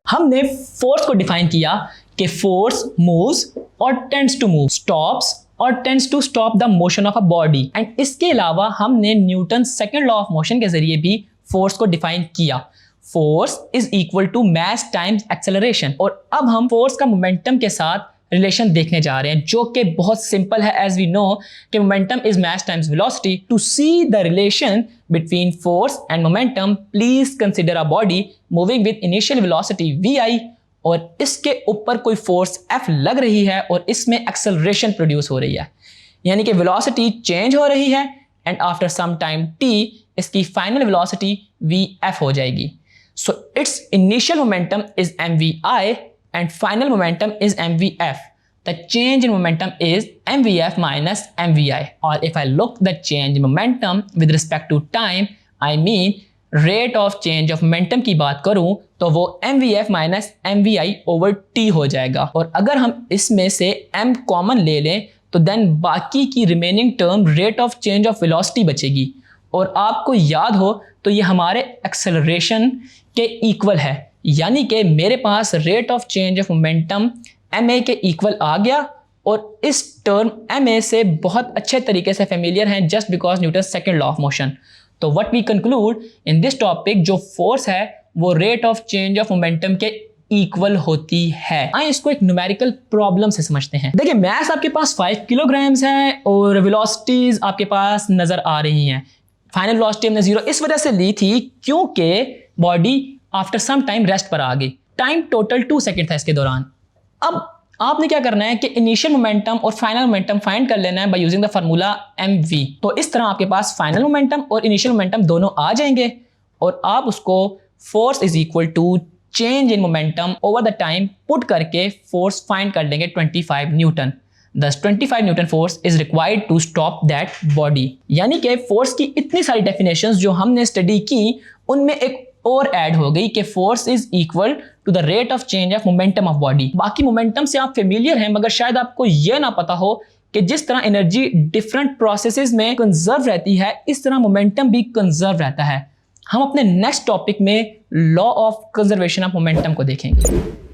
हमने फोर्स को डिफाइन किया कि फोर्स मूव्स और टेंड्स टू मूव, स्टॉप्स और tends to stop the motion of a body. And इसके अलावा हमने Newton second law of motion के जरिए भी फोर्स को डिफाइन किया। Force is equal to mass times acceleration. और अब हम फोर्स का मोमेंटम के साथ रिलेशन देखने जा रहे हैं, जो कि बहुत सिंपल है। एज वी नो कि momentum is mass times velocity. To see the relation between force and momentum, please consider a body moving with initial velocity vi और इसके ऊपर कोई फोर्स F लग रही है और इसमें एक्सेलरेशन प्रोड्यूस हो रही है, यानी कि वेलोसिटी चेंज हो रही है and after some time t इसकी फाइनल वेलोसिटी vf हो जाएगी। So its initial momentum is mvi and final momentum is mvf. The change in momentum is mvf minus mvi. Or if I look the change in momentum with respect to time, I mean rate of change of momentum की बात करूं तो वो mvf minus mvi over t हो जाएगा। और अगर हम इसमें से m कॉमन ले लें तो देन बाकी की remaining term rate of change of velocity बचेगी। और आपको याद हो तो ये हमारे एक्सेलरेशन के इक्वल है, यानी कि मेरे पास rate of change of momentum ma के इक्वल आ गया। और इस टर्म ma से बहुत अच्छे तरीके से फेमिलियर हैं just because Newton second law of motion. तो what we conclude in this topic, जो फोर्स है वो rate of change of momentum के इक्वल होती है। आइए इसको एक न्यूमेरिकल प्रॉब्लम से समझते हैं। देखिए मास आपके पास 5 किलोग्राम्स है और वेलोसिटीज आपके पास नजर आ रही हैं। फाइनल वेलोसिटी हमने 0 इस वजह से ली थी क्योंकि body after some time rest पर आ गई। टाइम टोटल 2 सेकंड था इसके दौरान। अब आपने क्या करना है कि इनिशियल मोमेंटम और फाइनल मोमेंटम फाइंड कर लेना है by using the formula mv। तो इस तरह आपके पास फाइनल मोमेंटम और इनिशियल मोमेंटम दोनों आ जाएंगे और आप उसको force is equal to change in momentum over the time put करके फोर्स फाइंड कर लेंगे 25 newton. Thus 25 newton force is required to stop that body. यानी कि फोर्स की इतनी सारी डेफिनेशंस जो हमने स्टडी की उनमें एक और ऐड हो गई कि force is equal to the rate of change of momentum of body. बाकी मोमेंटम से आप फेमिलियर हैं, मगर शायद आपको यह ना पता हो कि जिस तरह एनर्जी डिफरेंट प्रोसेसेस में कंजर्व रहती है, इस तरह मोमेंटम भी कंजर्व रहता है। हम अपने नेक्स्ट टॉपिक में law of conservation of momentum को देखेंगे।